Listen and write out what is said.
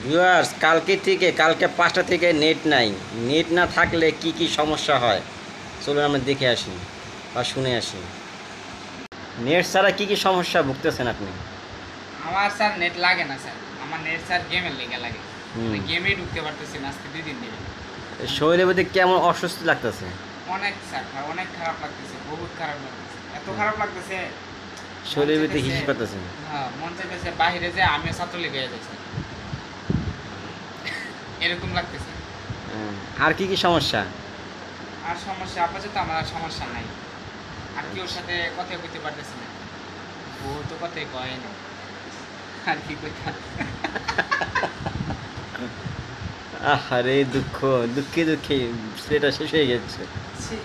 Viewers, কালকে 5টা থেকে নেট নাই। নেট না থাকলে কি কি সমস্যা হয় চলুন আমরা দেখে আসি বা শুনে আসি। নেট ছাড়া কি কি সমস্যা ভুগতেছেন আপনি? আমার স্যার নেট লাগে না স্যার, আমার নেট স্যার গেমের লেগে লাগে। গেমেই ঢুকতে পারতেছি না আজকে 2 দিন ধরে। শরীরের মধ্যে কেমন অস্বস্তি লাগতেছে? অনেক স্যার, অনেক খারাপ লাগতেছে, বহুত খারাপ লাগতেছে, এত খারাপ লাগতেছে শরীরের মধ্যে হিসি করতেছে? হ্যাঁ, মন চাইতেছে বাইরে যে আমিও ছাত্রলীগ হয়ে যাচ্ছি, এরকম লাগতেছে। আর কি কি সমস্যা? আর সমস্যা আপাতত আমার আর সমস্যা নাই। আর কেউ সাথে কথা কইতে পারতেছি না, ও তো কথাই কয় না, আর কি কইতাম। আহারে দুঃখে দুঃখে ছেলেটা শেষ হয়ে গেছে। ছি।